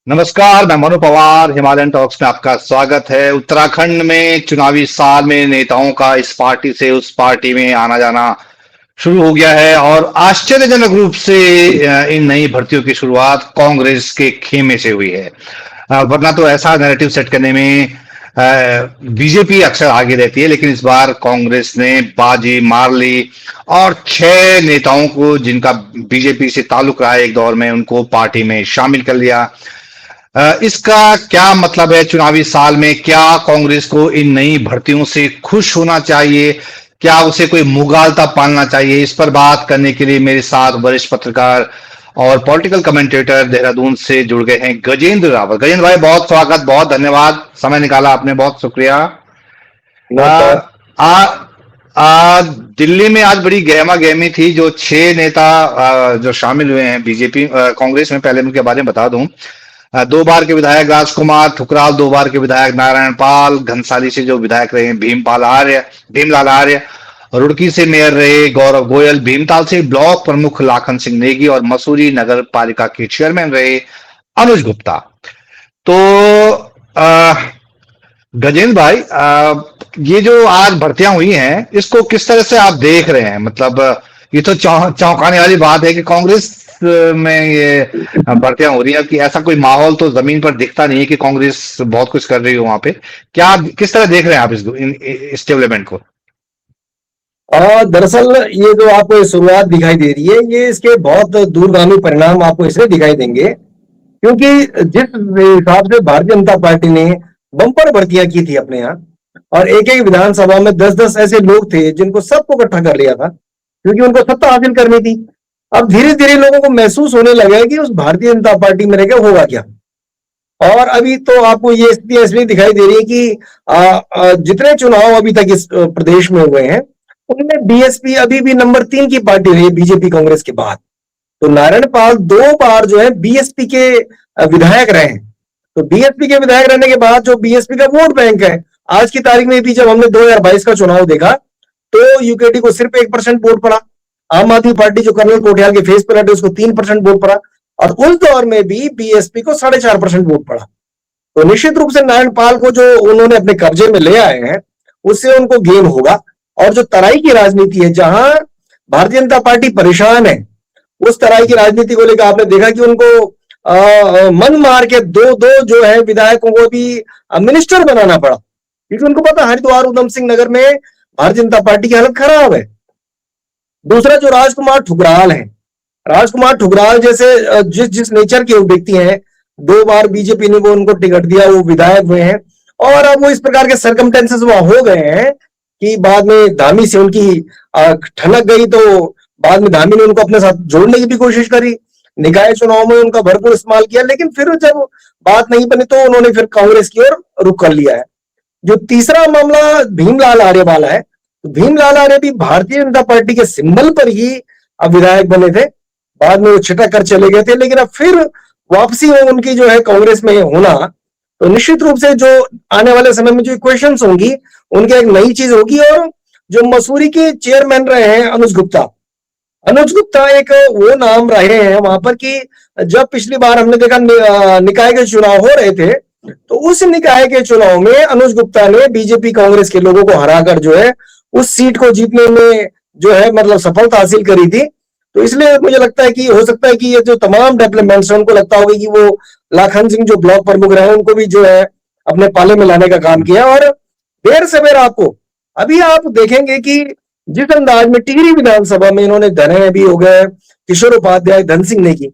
नमस्कार, मैं Manu Pawar Himalayan talks में आपका स्वागत है। उत्तराखंड में चुनावी साल में नेताओं का इस पार्टी से उस पार्टी में आना जाना शुरू हो गया है और आश्चर्यजनक रूप से इन नई भर्तियों की शुरुआत कांग्रेस के खेमे से हुई है। वरना तो ऐसा नैरेटिव सेट करने में बीजेपी अक्सर आगे रहती है, लेकिन इस बार कांग्रेस ने बाजी मार ली और 6 नेताओं को जिनका बीजेपी से ताल्लुक रहा है एक दौर में, उनको पार्टी में शामिल कर लिया। इसका क्या मतलब है चुनावी साल में? क्या कांग्रेस को इन नई भर्तियों से खुश होना चाहिए? क्या उसे कोई मुगालता पालना चाहिए? इस पर बात करने के लिए मेरे साथ वरिष्ठ पत्रकार और पॉलिटिकल कमेंटेटर देहरादून से जुड़ गए हैं गजेंद्र रावत। गजेंद्र भाई, बहुत स्वागत, बहुत धन्यवाद, समय निकाला आपने, बहुत शुक्रिया। नमस्कार। दिल्ली में आज बड़ी गहमा गहमी थी। जो 6 नेता जो शामिल हुए हैं बीजेपी कांग्रेस में, पहले उनके बारे में बता दूं। 2 बार के विधायक राजकुमार ठुकराल, 2 बार के विधायक नारायण पाल, घनसाली से जो विधायक रहे भीमलाल आर्य, रुड़की से मेयर रहे गौरव गोयल, भीमताल से ब्लॉक प्रमुख लाखन सिंह नेगी और मसूरी नगर पालिका के चेयरमैन रहे अनुज गुप्ता। तो गजेंद्र भाई, ये जो आज भर्तियां हुई हैं, इसको किस तरह से आप देख रहे हैं? मतलब ये तो चौंकाने वाली बात है कि कांग्रेस में ये भर्तियां हो रही है, कि ऐसा कोई माहौल तो जमीन पर दिखता नहीं है कि कांग्रेस बहुत कुछ कर रही हो वहां पे। क्या, किस तरह देख रहे हैं आप इस डेवलपमेंट को? दरअसल ये जो आपको शुरुआत दिखाई दे रही है, ये इसके बहुत दूरगामी परिणाम आपको इसलिए दिखाई देंगे क्योंकि जिस हिसाब से भारतीय जनता पार्टी ने बम्पर भर्तियां की थी अपने यहाँ, और एक एक विधानसभा में 10-10 ऐसे लोग थे जिनको सबको इकट्ठा कर लिया था क्योंकि उनको सत्ता हासिल करनी थी। अब धीरे धीरे लोगों को महसूस होने लगा कि उस भारतीय जनता पार्टी में रह होगा क्या। और अभी तो आपको ये स्थिति इसलिए दिखाई दे रही है कि जितने चुनाव अभी तक इस प्रदेश में हुए हैं, उनमें बीएसपी अभी भी नंबर 3 की पार्टी रही बीजेपी कांग्रेस के बाद। तो नारायण पाल 2 बार जो है बीएसपी के विधायक रहे हैं। तो बीएसपी के विधायक रहने के बाद जो बीएसपी का वोट बैंक है, आज की तारीख में भी जब हमने 2022 का चुनाव देखा तो यूकेडी को सिर्फ 1% वोट पड़ा। आम आदमी पार्टी जो कर्नल कोठियाल के फेस पर हटे उसको 3% वोट पड़ा, और उस दौर में भी बीएसपी को 4.5% वोट पड़ा। तो निश्चित रूप से नारायण पाल को जो उन्होंने अपने कब्जे में ले आए हैं, उससे उनको गेन होगा। और जो तराई की राजनीति है, जहां भारतीय जनता पार्टी परेशान है, उस तराई की राजनीति को लेकर आपने देखा कि उनको मन मार के दो जो है विधायकों को भी मिनिस्टर बनाना पड़ा, क्योंकि उनको पता हरिद्वार उधम सिंह नगर में भारतीय जनता पार्टी की हालत खराब है। दूसरा जो राजकुमार ठुकराल है, राजकुमार ठुकराल जैसे जिस नेचर के व्यक्ति हैं, 2 बार बीजेपी ने वो उनको टिकट दिया, वो विधायक हुए हैं, और अब वो इस प्रकार के सर्कमटेंसेस वहां हो गए हैं कि बाद में धामी से उनकी ठनक गई, तो बाद में धामी ने उनको अपने साथ जोड़ने की भी कोशिश करी, निकाय चुनाव में उनका भरपूर इस्तेमाल किया, लेकिन फिर जब बात नहीं बनी तो उन्होंने फिर कांग्रेस की ओर रुख कर लिया है। जो तीसरा मामला भीमलाल आर्य वाला है, तो भीमलाल आर्य भी भारतीय जनता पार्टी के सिंबल पर ही अब विधायक बने थे, बाद में वो छिटक कर चले गए थे, लेकिन अब फिर वापसी हो उनकी जो है कांग्रेस में होना, तो निश्चित रूप से जो आने वाले समय में जो क्वेश्चंस होंगी उनकी एक नई चीज होगी। और जो मसूरी के चेयरमैन रहे हैं अनुज गुप्ता एक वो नाम रहे हैं वहां पर कि जब पिछली बार हमने देखा निकाय के चुनाव हो रहे थे, तो उस निकाय के चुनाव में अनुज गुप्ता ने बीजेपी कांग्रेस के लोगों को हराकर जो है उस सीट को जीतने में जो है मतलब सफलता हासिल करी थी। तो इसलिए मुझे लगता है कि हो सकता है कि ये जो तमाम डेवलपमेंट्स हैं, उनको लगता होगा कि वो लाखन सिंह जो ब्लॉक प्रमुख रहे, उनको भी जो है अपने पाले में लाने का काम किया। और देर सवेर आपको अभी आप देखेंगे कि जिस अंदाज में टिहरी विधानसभा में इन्होंने धने भी हो गए, किशोर उपाध्याय, धन सिंह नेगी,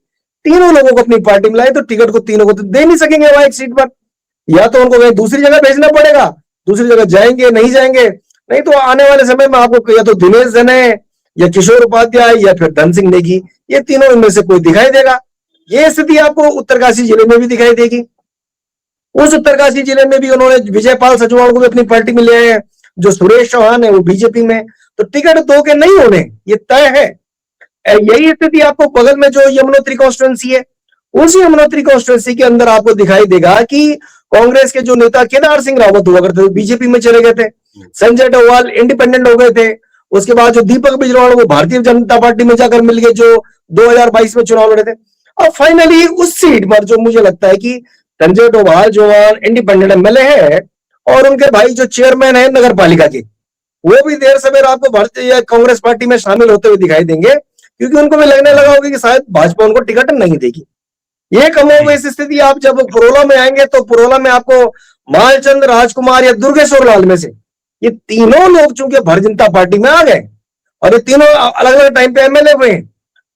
तीनों लोगों को अपनी पार्टी में लाए, तो टिकट को तीनों को तो दे नहीं सकेंगे वहां एक सीट पर, या तो उनको कहीं दूसरी जगह भेजना पड़ेगा, दूसरी जगह जाएंगे नहीं जाएंगे, नहीं तो आने वाले समय में आपको या तो दिनेश धने या किशोर उपाध्याय या फिर धन सिंह नेगी, ये तीनों इनमें से कोई दिखाई देगा। ये स्थिति आपको उत्तरकाशी जिले में भी दिखाई देगी। उस उत्तरकाशी जिले में भी उन्होंने विजयपाल सचवाण को भी अपनी पार्टी में ले आए हैं, जो सुरेश चौहान है वो बीजेपी में, तो टिकट 2 के नहीं होने ये तय है। यही स्थिति आपको बगल में जो यमुनोत्री कॉन्स्टिट्यूंसी है, उस यमुनोत्री कॉन्स्टिट्यूंसी के अंदर आपको दिखाई देगा कि कांग्रेस के जो नेता केदार सिंह रावत हुआ करते थे बीजेपी में चले गए थे, संजय डोवाल इंडिपेंडेंट हो गए थे, उसके बाद जो दीपक बिजरौल वो भारतीय जनता पार्टी में जाकर मिल गए, जो 2022 में चुनाव लड़े थे। और फाइनली उस सीट पर जो मुझे लगता है कि संजय डोभाल जो इंडिपेंडेंट एमएलए है और उनके भाई जो चेयरमैन है नगर पालिका के, वो भी देर सवेर आपको भारतीय या कांग्रेस पार्टी में शामिल होते हुए दिखाई देंगे, क्योंकि उनको भी लगने लगा होगा कि शायद भाजपा उनको टिकट नहीं देगी। ये कमोबेश स्थिति आप जब पुरोला में आएंगे तो पुरोला में आपको मालचंद, राजकुमार या दुर्गेश्वर लाल में से ये तीनों लोग चूंकि भारतीय जनता पार्टी में आ गए और ये तीनों अलग अलग टाइम पे एमएलए हुए हैं,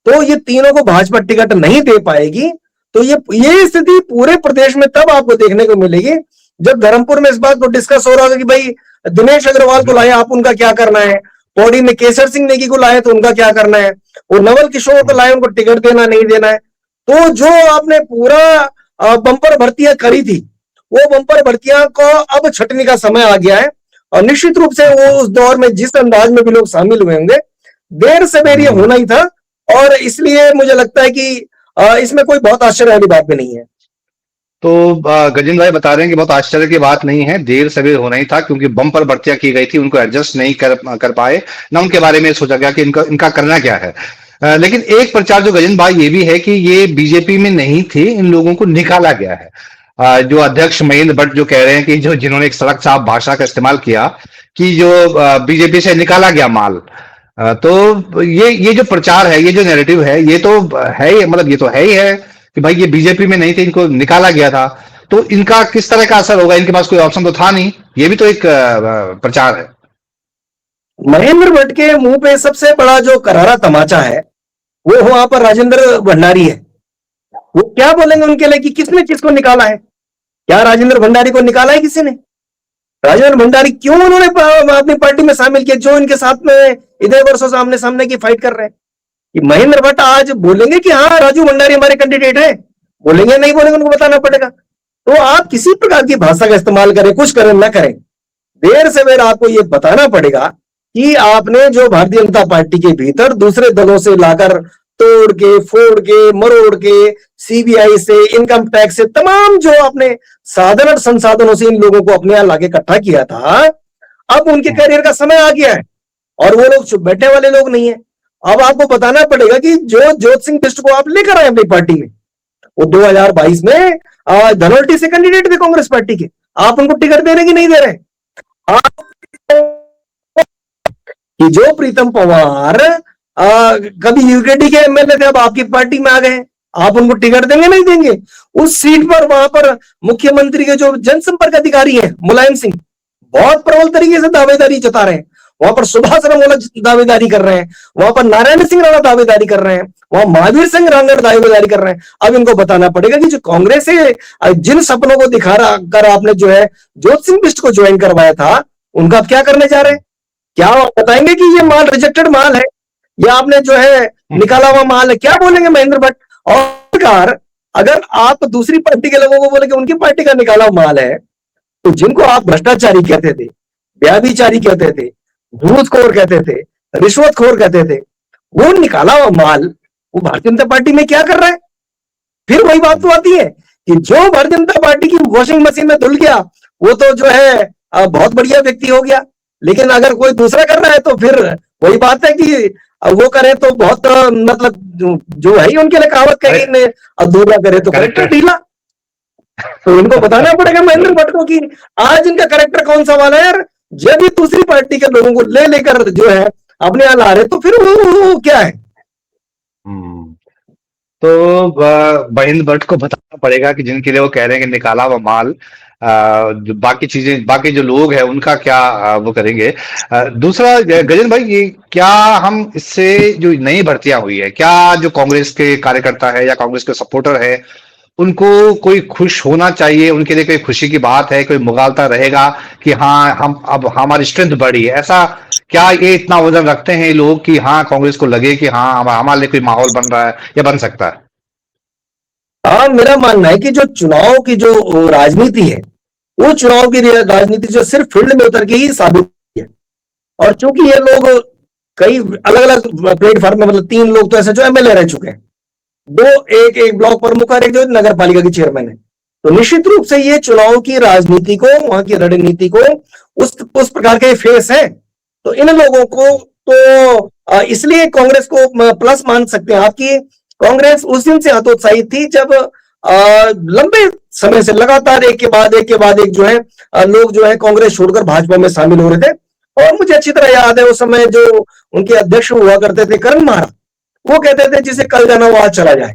तो ये तीनों को भाजपा टिकट नहीं दे पाएगी। तो ये स्थिति पूरे प्रदेश में तब आपको देखने को मिलेगी जब धर्मपुर में इस बात को डिस्कस हो रहा होगा कि भाई दिनेश अग्रवाल को लाए, आप उनका क्या करना है, पौड़ी में केसर सिंह नेगी को लाए तो उनका क्या करना है, और नवल किशोर को लाए, उनको टिकट देना नहीं देना है। तो जो आपने पूरा बंपर भर्तियां करी थी, वो बंपर भर्तियां को अब छटने का समय आ गया है, और निश्चित रूप से वो उस दौर में जिस अंदाज में भी लोग शामिल हुए होंगे, देर सवेर ये होना ही था। और इसलिए मुझे लगता है कि इसमें कोई बहुत आश्चर्य वाली बात भी नहीं है। तो गजेंद्र भाई बता रहे हैं कि बहुत आश्चर्य की बात नहीं है, देर सवेर होना ही था, क्योंकि बम्पर भर्तियां की गई थी, उनको एडजस्ट नहीं कर पाए ना, उनके बारे में सोचा गया कि इनका करना क्या है। लेकिन एक प्रचार जो गजेंद्र भाई ये भी है कि ये बीजेपी में नहीं थे, इन लोगों को निकाला गया है। जो अध्यक्ष महेंद्र भट्ट जो कह रहे हैं कि जिन्होंने एक सड़क साफ भाषा का इस्तेमाल किया कि जो बीजेपी से निकाला गया माल, तो ये जो प्रचार है, ये जो नैरेटिव है, ये तो है ही, मतलब ये तो है ही है कि भाई ये बीजेपी में नहीं थे, इनको निकाला गया था। तो इनका किस तरह का असर होगा, इनके पास कोई ऑप्शन तो था नहीं, ये भी तो एक प्रचार है। महेंद्र भट्ट के मुंह पे सबसे बड़ा जो करारा तमाचा है वो वहां पर राजेंद्र भंडारी है। वो क्या बोलेंगे उनके लिए कि किसने किसको निकाला है? क्या राजेंद्र भंडारी को निकाला है किसी ने? राजेंद्र भंडारी क्यों उन्होंने अपनी पार्टी में शामिल किया, जो इनके साथ में इतने वर्षों सामने सामने की फाइट कर रहे हैं? कि महेंद्र भट्ट आज बोलेंगे कि हाँ राजू भंडारी हमारे कैंडिडेट है, बोलेंगे नहीं बोलेंगे उनको बताना पड़ेगा। तो आप किसी प्रकार की भाषा का इस्तेमाल करें, कुछ करें ना करें, देर से देर आपको ये बताना पड़ेगा कि आपने जो भारतीय जनता पार्टी के भीतर दूसरे दलों से लाकर तोड़ के, फोड़ के, मरोड़ के, सीबीआई से, इनकम टैक्स से, तमाम जो आपने साधन और संसाधनों से इन लोगों को अपने यहां लाके इकट्ठा किया था, अब उनके करियर का समय आ गया है और वो लोग चुप बैठने वाले लोग नहीं है। अब आपको बताना पड़ेगा कि जो जोत सिंह बिष्ट को आप लेकर आए अपनी पार्टी में, वो 2022 में धनोल्टी से कैंडिडेट थे कांग्रेस पार्टी के, आप उनको टिकट देने की नहीं दे रहे। आप कि जो प्रीतम पवार कभी यूकेडी के एमएलए थे, अब आपकी पार्टी में आ गए, आप उनको टिकट देंगे नहीं देंगे? उस सीट पर वहां पर मुख्यमंत्री के जो जनसंपर्क अधिकारी हैं मुलायम सिंह, बहुत प्रबल तरीके से दावेदारी जता रहे हैं। वहां पर सुभाष रमोला दावेदारी कर रहे हैं, वहां पर नारायण सिंह राणा दावेदारी कर रहे हैं, वहां महावीर सिंह रांगड़ दावेदारी कर रहे हैं। अब इनको बताना पड़ेगा कि जो कांग्रेस से जिन सपनों को दिखा कर आपने जो है जोत सिंह बिष्ट को ज्वाइन करवाया था, उनका आप क्या करने जा रहे हैं? क्या बताएंगे कि ये माल रिजेक्टेड माल है या आपने जो है निकाला हुआ माल है? क्या बोलेंगे महेंद्र भट्ट? और अगर आप दूसरी पार्टी के लोगों को बोले कि उनकी पार्टी का निकाला हुआ माल है, तो जिनको आप भ्रष्टाचारी कहते थे, व्याभिचारी कहते थे, घूसखोर कहते थे, रिश्वतखोर कहते थे, वो निकाला हुआ माल वो भारतीय जनता पार्टी में क्या कर रहा है? फिर वही बात तो आती है कि जो भारतीय जनता पार्टी की वॉशिंग मशीन में धुल गया वो तो जो है बहुत बढ़िया व्यक्ति हो गया, लेकिन अगर कोई दूसरा कर रहा है तो फिर वही बात है कि वो करे तो बहुत मतलब जो है ही उनके लिए कहावत कहेंगे, अधूरा करे तो करेक्टर ढीला। तो इनको बताना पड़ेगा महेंद्र भट्ट को कि आज इनका करेक्टर कौन सा वाला है यार। जब भी दूसरी पार्टी के लोगों को ले लेकर जो है अपने यहां ला रहे तो फिर वो क्या है? तो महेंद्र भट्ट को बताना पड़ेगा कि जिनके लिए वो कह रहे हैं कि निकाला हुआ माल, जो बाकी चीजें, बाकी जो लोग हैं उनका क्या वो करेंगे। दूसरा गजेंद्र भाई, ये क्या हम इससे जो नई भर्तियां हुई है, क्या जो कांग्रेस के कार्यकर्ता है या कांग्रेस के सपोर्टर है उनको कोई खुश होना चाहिए, उनके लिए कोई खुशी की बात है, कोई मुगालता रहेगा कि हाँ हम अब हमारी स्ट्रेंथ बढ़ी है? ऐसा क्या ये इतना वजन रखते हैं लोग कि हाँ कांग्रेस को लगे कि हाँ हमारे लिए कोई माहौल बन रहा है या बन सकता है? हाँ, मेरा मानना है कि जो चुनाव की जो राजनीति है, वो चुनाव की राजनीति जो सिर्फ फील्ड में उतर के ही साबित हुई है। और चूंकि ये लोग कई अलग अलग प्लेटफॉर्म में, मतलब 3 लोग तो ऐसे जो एमएलए रह चुके हैं, 2 एक ब्लॉक प्रमुख और एक जो नगर पालिका की चेयरमैन है, तो निश्चित रूप से ये चुनाव की राजनीति को, वहां की रणनीति को उस प्रकार के फेस है। तो इन लोगों को तो इसलिए कांग्रेस को प्लस मान सकते हैं आपकी कांग्रेस उस दिन से हतोत्साहित थी जब लंबे समय से लगातार एक के बाद एक जो है लोग जो है कांग्रेस छोड़कर भाजपा में शामिल हो रहे थे। और मुझे अच्छी तरह याद है उस समय जो उनके अध्यक्ष हुआ करते थे करण महाराज, वो कहते थे जिसे कल जाना वो आज चला जाए।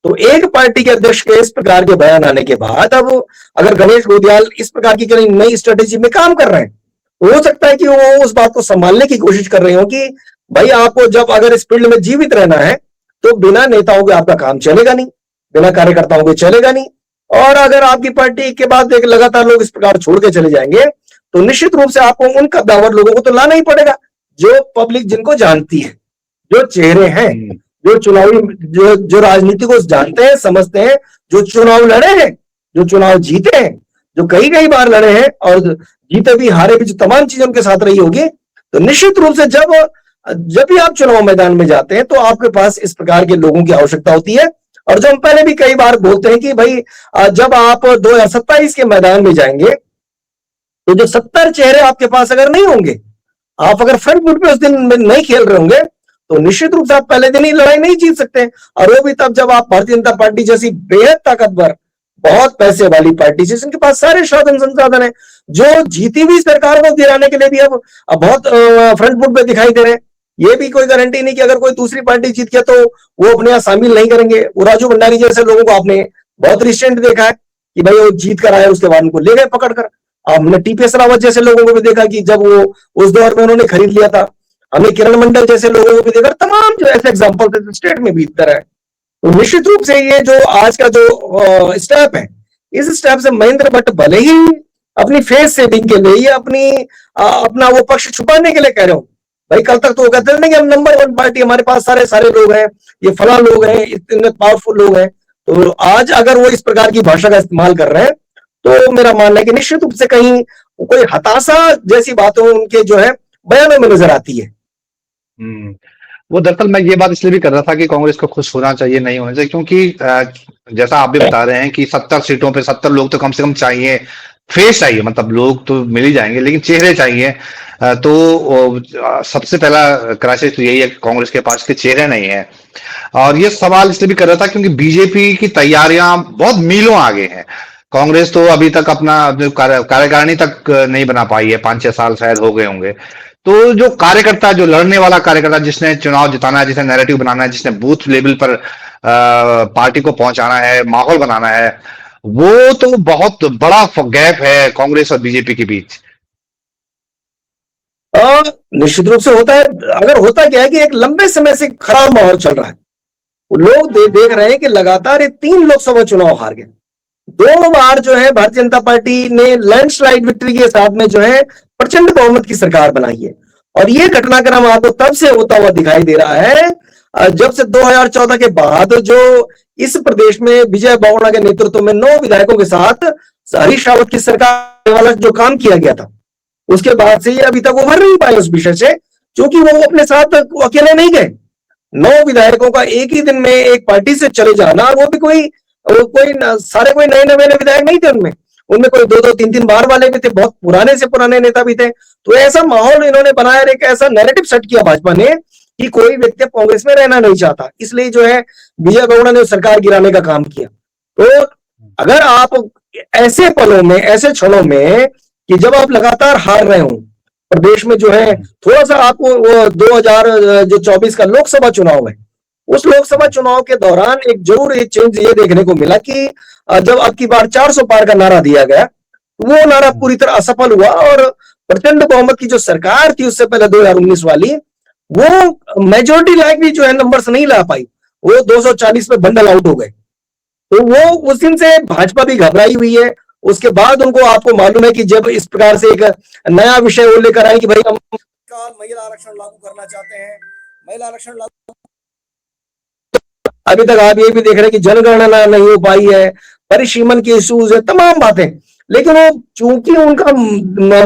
तो एक पार्टी के अध्यक्ष के इस प्रकार के बयान आने के बाद अब अगर गणेश गोदियाल इस प्रकार की कहीं नई स्ट्रेटेजी में काम कर रहे हैं, तो हो सकता है कि वो उस बात को संभालने की कोशिश कर रहे हो कि भाई आपको जब अगर इस फील्ड में जीवित रहना है तो बिना नेताओं के आपका काम चलेगा नहीं, बिना कार्यकर्ताओं के चलेगा नहीं। और अगर आपकी पार्टी के बाद एक लगातार लोग इस प्रकार छोड़ के चले जाएंगे तो निश्चित रूप से आपको उन कद्दावर लोगों को तो लाना ही पड़ेगा जो पब्लिक जिनको जानती है, जो चेहरे हैं, जो चुनावी जो राजनीति को जानते हैं, समझते हैं, जो चुनाव लड़े हैं, जो चुनाव जीते हैं, जो कई बार लड़े हैं और जीते भी हारे भी, जो तमाम चीजें उनके साथ रही होगी। तो निश्चित रूप से जब भी आप चुनाव मैदान में जाते हैं तो आपके पास इस प्रकार के लोगों की आवश्यकता होती है। और जो हम पहले भी कई बार बोलते हैं कि भाई जब आप 2027 के मैदान में जाएंगे तो जो 70 चेहरे आपके पास अगर नहीं होंगे, आप अगर फ्रंट फुट पे उस दिन में नहीं खेल रहे होंगे तो निश्चित रूप से आप पहले दिन ही लड़ाई नहीं जीत सकते। और वो भी तब जब आप भारतीय जनता पार्टी जैसी बेहद ताकतवर, बहुत पैसे वाली पार्टी जिनके पास सारे साधन संसाधन है, जो जीती हुई सरकार को गिराने के लिए भी अब बहुत फ्रंट फुट पे दिखाई दे रहे हैं। ये भी कोई गारंटी नहीं कि अगर कोई दूसरी पार्टी जीत गया तो वो अपने यहां शामिल नहीं करेंगे। वो राजू भंडारी जैसे लोगों को आपने बहुत रिसेंट देखा है कि भाई वो जीत कर आए, उसके बाद उनको ले गए पकड़कर। हमने टीपीएस रावत जैसे लोगों को भी देखा कि जब वो उस दौर में उन्होंने खरीद लिया था। हमने किरण मंडल जैसे लोगों को भी देखा, तमाम जो ऐसे एग्जाम्पल थे स्टेट में भी इस तरह है। तो निश्चित रूप से ये जो आज का जो स्टेप है, इस स्टेप से महेंद्र भट्ट भले ही अपनी फेस सेविंग के लिए या अपना वो पक्ष छुपाने के लिए कह रहे हो, भाई कल तक तो वो कहते थे कि हम नंबर 1 पार्टी, हमारे पास सारे लोग हैं, ये फला लोग हैं, इतने पावरफुल लोग हैं। तो आज अगर वो इस प्रकार की भाषा का इस्तेमाल कर रहे हैं तो मेरा मानना है कि निश्चित रूप से कहीं कोई हताशा जैसी बातों उनके जो है बयानों में नजर आती है। वो दरअसल मैं ये बात इसलिए भी कर रहा था कि कांग्रेस को खुश होना चाहिए, नहीं होना चाहिए, क्योंकि जैसा आप भी बता रहे हैं कि 70 सीटों पे 70 लोग तो कम से कम चाहिए, फेस चाहिए, मतलब लोग तो मिल ही जाएंगे लेकिन चेहरे चाहिए। तो सबसे पहला क्राइसिस तो यही है कि कांग्रेस के पास के चेहरे नहीं है। और ये सवाल इसलिए भी कर रहा था क्योंकि बीजेपी की तैयारियां बहुत मीलों आगे हैं। कांग्रेस तो अभी तक अपना कार्यकारिणी तक नहीं बना पाई है, 5-6 साल शायद हो गए होंगे। तो जो कार्यकर्ता, जो लड़ने वाला कार्यकर्ता, जिसने चुनाव जिताना है, जिसने नैरेटिव बनाना है, जिसने बूथ लेवल पर पार्टी को पहुंचाना है, माहौल बनाना है, वो तो बहुत बड़ा गैप है कांग्रेस और बीजेपी के बीच। निश्चित रूप से होता है। अगर होता क्या है कि एक लंबे समय से खराब माहौल चल रहा है, लोग देख रहे हैं कि लगातार ये 3 लोकसभा चुनाव हार गए। 2 बार जो है भारतीय जनता पार्टी ने लैंडस्लाइड विक्ट्री के साथ में जो है प्रचंड बहुमत की सरकार बनाई है। और ये घटनाक्रम आपको तब से होता हुआ दिखाई दे रहा है जब से 2014 के बाद जो इस प्रदेश में विजय बहुगुणा के नेतृत्व में 9 विधायकों के साथ हरीश रावत की सरकार वाला जो काम किया गया था, उसके बाद से ये अभी तक उभर नहीं पाए उस विषय से, क्योंकि वो अपने साथ अकेले नहीं गए। 9 विधायकों का एक ही दिन में एक पार्टी से चले जाना, और वो भी कोई सारे कोई नए विधायक नहीं थे, उनमें कोई 2-2, 3-3 बार वाले भी थे, बहुत पुराने से पुराने नेता भी थे। तो ऐसा माहौल इन्होंने बनाया, एक ऐसा नैरेटिव सेट किया भाजपा ने कि कोई व्यक्ति कांग्रेस में रहना नहीं चाहता, इसलिए जो है विजय बहुगुणा ने सरकार गिराने का काम किया। तो अगर आप ऐसे पलों में, ऐसे क्षणों में कि जब आप लगातार हार रहे हो प्रदेश में, जो है थोड़ा सा आपको 2024 का लोकसभा चुनाव है, उस लोकसभा चुनाव के दौरान एक जरूर एक चेंज ये देखने को मिला कि जब अब की बार 400 पार का नारा दिया गया, वो नारा पूरी तरह असफल हुआ और प्रचंड बहुमत की जो सरकार थी उससे पहले 2019 वाली, वो मेजोरिटी लायक भी जो है नंबर्स नहीं ला पाई, वो 240 पे बंडल आउट हो गए। तो वो उस दिन से भाजपा भी घबराई हुई है। उसके बाद उनको, आपको मालूम है कि जब इस प्रकार से एक नया विषय वो लेकर आए कि भाई हम महिला आरक्षण लागू करना चाहते हैं, महिला आरक्षण लागू, अभी तक आप ये भी देख रहे हैं कि जनगणना नहीं हो पाई है, परिसीमन के इश्यूज है, तमाम बातें। लेकिन वो चूंकि उनका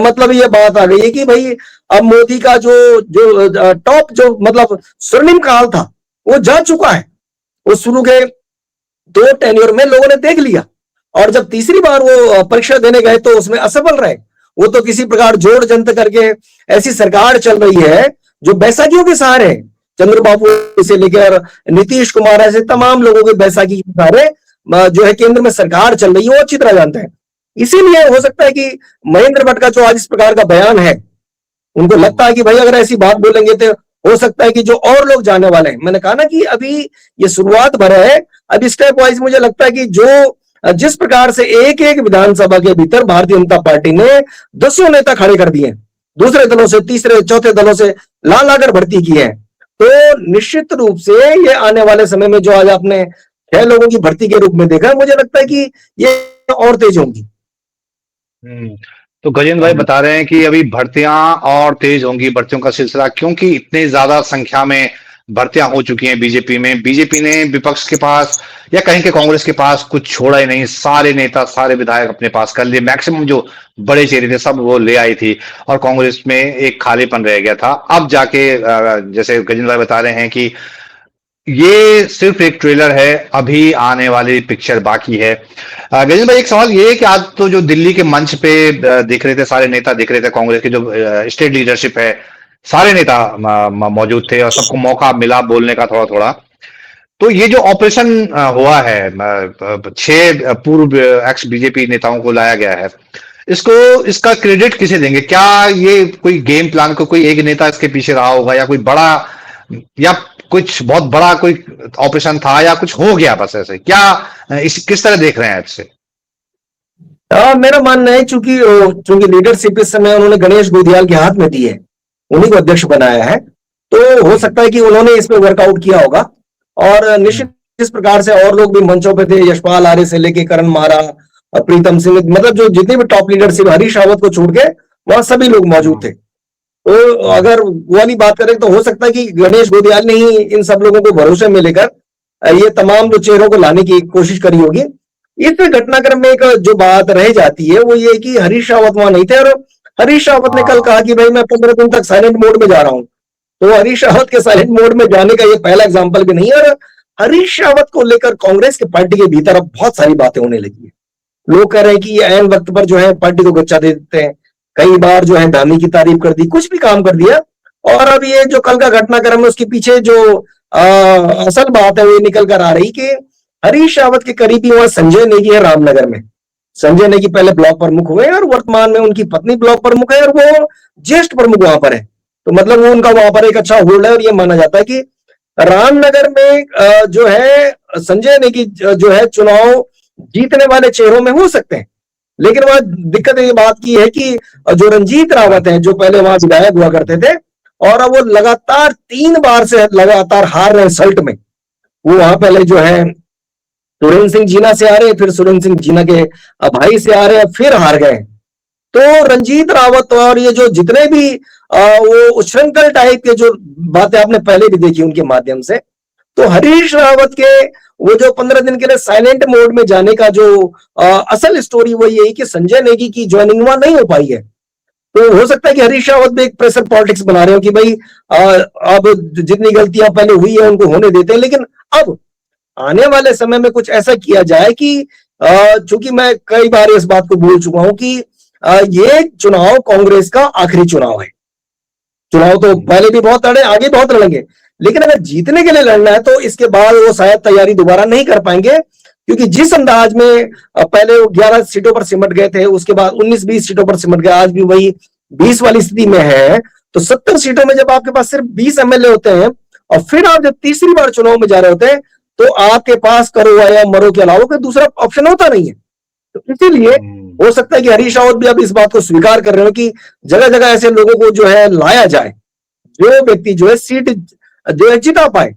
मतलब ये बात आ गई है कि भाई अब मोदी का जो टॉप जो मतलब स्वर्णिम काल था वो जा चुका है, वो शुरू के 2 टेन्योर में लोगों ने देख लिया, और जब तीसरी बार वो परीक्षा देने गए तो उसमें असफल रहे। वो तो किसी प्रकार जोड़ जंत करके ऐसी सरकार चल रही है जो बैसाखियों के सहारे है। चंद्रबाबू से लेकर नीतीश कुमार, ऐसे तमाम लोगों के बैसाखी के सहारे जो है केंद्र में सरकार चल रही है, वो अच्छी तरह जानते हैं। इसीलिए हो सकता है कि महेंद्र भट्ट का जो आज इस प्रकार का बयान है, उनको लगता है कि भाई अगर ऐसी बात बोलेंगे तो हो सकता है कि जो और लोग जाने वाले हैं, मैंने कहा ना कि अभी ये शुरुआत भर है, अब स्टेप वाइज मुझे लगता है कि जो जिस प्रकार से एक एक विधानसभा के भीतर भारतीय जनता पार्टी ने 10 नेता खड़े कर दिए, दूसरे दलों से, तीसरे चौथे दलों से ला कर भर्ती की है, तो निश्चित रूप से ये आने वाले समय में जो आज आपने 6 लोगों की भर्ती के रूप में देखा, मुझे लगता है कि ये और तेज होंगी। तो गजेंद्र भाई बता रहे हैं कि अभी भर्तियां और तेज होंगी, भर्तियों का सिलसिला, क्योंकि इतने ज्यादा संख्या में भर्तियां हो चुकी हैं बीजेपी में। बीजेपी ने विपक्ष के पास या कहीं के कांग्रेस के पास कुछ छोड़ा ही नहीं, सारे नेता सारे विधायक अपने पास कर लिए, मैक्सिमम जो बड़े चेहरे थे सब वो ले आई थी, और कांग्रेस में एक खालीपन रह गया था। अब जाके जैसे गजेंद्र भाई बता रहे हैं कि ये सिर्फ एक ट्रेलर है, अभी आने वाली पिक्चर बाकी है। गजेंद्र भाई, एक सवाल ये है कि आज तो जो दिल्ली के मंच पे दिख रहे थे, सारे नेता दिख रहे थे, कांग्रेस के जो स्टेट लीडरशिप है, सारे नेता मौजूद थे और सबको मौका मिला बोलने का थोड़ा थोड़ा। तो ये जो ऑपरेशन हुआ है, 6 पूर्व एक्स बीजेपी नेताओं को लाया गया है, इसको इसका क्रेडिट किसे देंगे? क्या ये कोई गेम प्लान को कोई एक नेता इसके पीछे रहा होगा, या कोई बड़ा, या कुछ बहुत बड़ा कोई ऑपरेशन था, या कुछ हो गया बस ऐसे? क्या इस किस तरह देख रहे हैं इससे? मेरा मानना है चूंकि लीडरशिप इस समय उन्होंने गणेश गोदियाल के हाथ में दी है, उन्हीं को अध्यक्ष बनाया है, तो हो सकता है कि उन्होंने इसमें वर्कआउट किया होगा। और निश्चित इस प्रकार से और लोग भी मंचों पे थे, यशपाल आर्य से लेके करण मारा और प्रीतम सिंह, मतलब जो जितने भी टॉप लीडरशिप, हरीश रावत को छोड़ के वहां सभी लोग मौजूद थे। तो अगर वो वाली बात करें तो हो सकता है कि गणेश गोदियाल ने ही इन सब लोगों को भरोसे में लेकर ये तमाम जो चेहरों को लाने की कोशिश करी होगी। इस घटनाक्रम में एक जो बात रह जाती है वो ये कि हरीश रावत वहां नहीं थे, और हरीश रावत ने कल कहा कि भाई मैं 15 दिन तक साइलेंट मोड में जा रहा हूं। तो हरीश रावत के साइलेंट मोड में जाने का ये पहला एग्जाम्पल भी नहीं है। और हरीश रावत को लेकर कांग्रेस के पार्टी के भीतर अब बहुत सारी बातें होने लगी है। लोग कह रहे हैं कि ये ऐन वक्त पर जो है पार्टी को गच्चा दे देते हैं, कई बार जो है धामी की तारीफ कर दी, कुछ भी काम कर दिया। और अब ये जो कल का घटनाक्रम है उसके पीछे जो असल बात है वो निकल कर आ रही कि हरीश रावत के करीबी वहां संजय नेगी है रामनगर में। संजय नेगी पहले ब्लॉक प्रमुख हुए और वर्तमान में उनकी पत्नी ब्लॉक प्रमुख है, और वो ज्येष्ठ प्रमुख वहां पर है। तो मतलब वो उनका वहां पर एक अच्छा होल्ड है, और ये माना जाता है कि रामनगर में जो है संजय नेगी जो है चुनाव जीतने वाले चेहरों में हो सकते हैं। लेकिन वहां दिक्कत ये बात की है कि जो रंजीत रावत हैं, जो पहले वहां विधायक हुआ करते थे और अब वो लगातार 3 बार से लगातार हार रहे हैं सल्ट में। वो वहां पहले जो है सुरेंद्र सिंह जीना से आ रहे, फिर सुरेंद्र सिंह जीना के भाई से आ रहे, फिर हार गए। तो रंजीत रावत और ये जो जितने भी वो उच्छृंखल टाइप के जो बातें आपने पहले भी देखी उनके माध्यम से, तो हरीश रावत के वो जो 15 दिन के लिए साइलेंट मोड में जाने का जो असल स्टोरी वो यही कि संजय नेगी की ज्वाइनिंग वहां नहीं हो पाई है। तो हो सकता है कि हरीश रावत भी एक प्रेशर पॉलिटिक्स बना रहे हो कि भाई अब जितनी गलतियां पहले हुई है उनको होने देते हैं, लेकिन अब आने वाले समय में कुछ ऐसा किया जाए कि चूंकि मैं कई बार इस बात को बोल चुका हूं कि ये चुनाव कांग्रेस का आखिरी चुनाव है। चुनाव तो पहले भी बहुत लड़े, आगे बहुत लड़ेंगे, लेकिन अगर जीतने के लिए लड़ना है तो इसके बाद वो शायद तैयारी दोबारा नहीं कर पाएंगे, क्योंकि जिस अंदाज में पहले वो 11 सीटों पर सिमट गए थे, उसके बाद 19-20 सीटों पर सिमट गए, आज भी वही 20 वाली स्थिति में है। तो 70 सीटों में जब आपके पास सिर्फ 20 एमएलए होते हैं और फिर आप जब तीसरी बार चुनाव में जा रहे होते हैं, तो आपके पास करो या मरो के अलावा कोई दूसरा ऑप्शन होता नहीं है। तो इसीलिए हो सकता है कि हरीश रावत भी अब इस बात को स्वीकार कर रहे हो कि जगह जगह ऐसे लोगों को जो है लाया जाए, जो व्यक्ति जो है सीट जो है जिता पाए।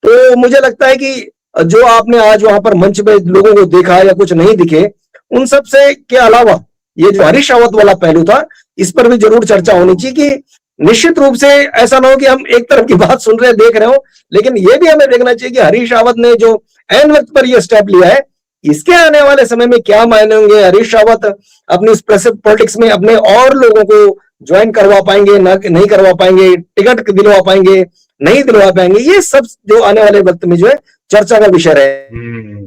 तो मुझे लगता है कि जो आपने आज वहां पर मंच पे लोगों को देखा या कुछ नहीं दिखे, उन सब से के अलावा ये जो हरीश रावत वाला पहलू था, इस पर भी जरूर चर्चा होनी चाहिए कि निश्चित रूप से ऐसा ना हो कि हम एक तरफ की बात सुन रहे देख रहे हो, लेकिन ये भी हमें देखना चाहिए कि हरीश रावत ने जो एन वक्त पर यह स्टेप लिया है, इसके आने वाले समय में क्या मायने होंगे। हरीश रावत अपनी इस प्रेस पॉलिटिक्स में अपने और लोगों को ज्वाइन करवा पाएंगे, नहीं करवा पाएंगे, टिकट दिलवा पाएंगे, नहीं दिलवा पाएंगे, ये सब जो आने वाले वक्त में जो है चर्चा का विषय रहे।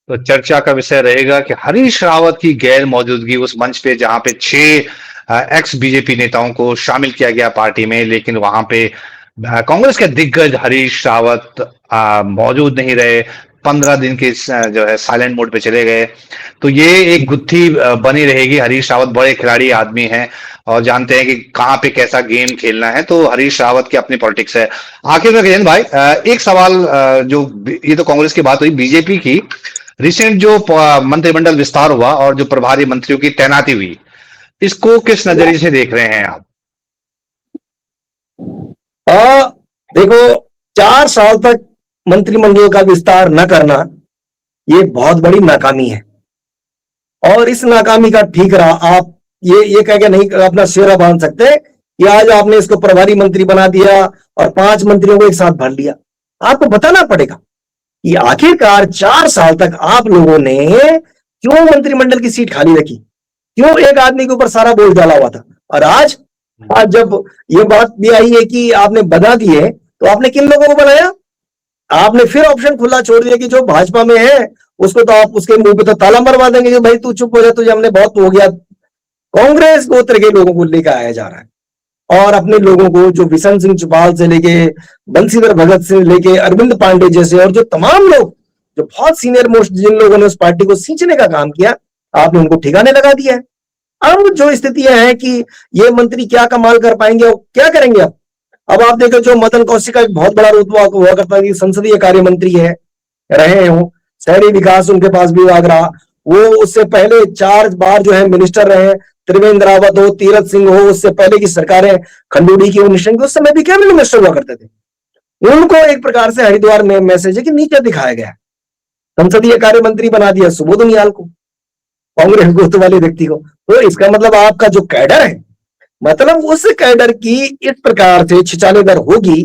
तो चर्चा का विषय रहेगा कि हरीश रावत की गैर मौजूदगी उस मंच पे जहां पे 6 एक्स बीजेपी नेताओं को शामिल किया गया पार्टी में, लेकिन वहां पे कांग्रेस के दिग्गज हरीश रावत मौजूद नहीं रहे, 15 दिन के जो है साइलेंट मोड पे चले गए। तो ये एक गुत्थी बनी रहेगी। हरीश रावत बड़े खिलाड़ी आदमी हैं और जानते हैं कि कहाँ पे कैसा गेम खेलना है, तो हरीश रावत की अपनी पॉलिटिक्स है। आखिर में गजेंद्र भाई, एक सवाल, जो ये तो कांग्रेस की बात हुई, बीजेपी की रिसेंट जो मंत्रिमंडल विस्तार हुआ और जो प्रभारी मंत्रियों की तैनाती हुई, इसको किस नजरिए से देख रहे हैं आप? देखो, 4 साल तक मंत्रिमंडल का विस्तार न करना ये बहुत बड़ी नाकामी है। और इस नाकामी का ठीक रहा, आप ये कह के नहीं अपना सिरा बांध सकते कि आज आपने इसको प्रभारी मंत्री बना दिया और 5 मंत्रियों को एक साथ भर लिया। आपको बताना पड़ेगा कि आखिरकार 4 साल तक आप लोगों ने क्यों मंत्रिमंडल की सीट खाली रखी, क्यों एक आदमी के ऊपर सारा बोझ डाला हुआ था। और आज जब ये बात भी आई है कि आपने बना दिए, तो आपने किन लोगों को बनाया? आपने फिर ऑप्शन खुला छोड़ दिया कि जो भाजपा में है उसको तो आप उसके मुंह पे तो ताला मरवा देंगे कि भाई तू चुप हो जा, तुझे हमने बहुत हो गया। कांग्रेस गोत्र के लोगों को लेकर आया जा रहा है और अपने लोगों को, जो बिशन सिंह चुपाल से लेके बंशीधर भगत से लेके अरविंद पांडे जैसे और जो तमाम लोग जो बहुत सीनियर मोस्ट जिन लोगों ने उस पार्टी को सींचने का काम किया, आपने उनको ठिकाने लगा दिया है। अब जो स्थितियां हैं कि ये मंत्री क्या कमाल कर पाएंगे और क्या करेंगे। अब आप देखो, जो मदन कौशिक का एक बहुत बड़ा रुतबा हुआ करता है कि संसदीय कार्य मंत्री है, रहे हो, शहरी विकास उनके पास विभाग रहा, वो उससे पहले 4 बार जो है मिनिस्टर रहे, त्रिवेंद्र रावत हो, तीरथ सिंह हो, उससे पहले की सरकारें खंडूड़ी की, निशंक की, उस समय भी कैबिनेट मिनिस्टर हुआ करते थे। उनको एक प्रकार से हरिद्वार में मैसेज है कि नीचे दिखाया गया, संसदीय कार्य मंत्री बना दिया सुबोध उनियाल को, कांग्रेस गोत्र वाले व्यक्ति को। तो इसका मतलब आपका जो कैडर है, मतलब उस कैडर की इस प्रकार से छिछालेदर होगी,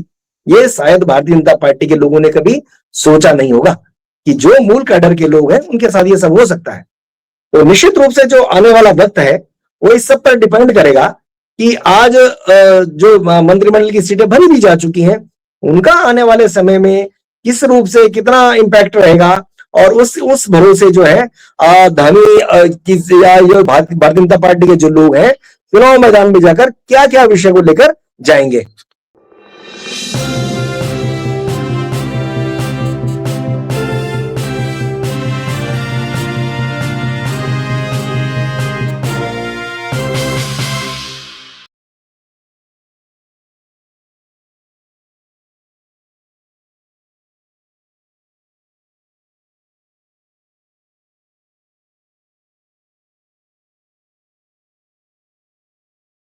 ये शायद भारतीय जनता पार्टी के लोगों ने कभी सोचा नहीं होगा कि जो मूल कैडर के लोग हैं उनके साथ ये सब हो सकता है। तो निश्चित रूप से जो आने वाला वक्त है वो इस सब पर डिपेंड करेगा कि आज जो मंत्रिमंडल की सीटें भरी भी जा चुकी हैं, उनका आने वाले समय में किस रूप से कितना इंपैक्ट रहेगा, और उस भरोसे जो है धामी या भारतीय जनता पार्टी के जो लोग हैं चुनाव मैदान में जाकर क्या क्या विषय को लेकर जाएंगे।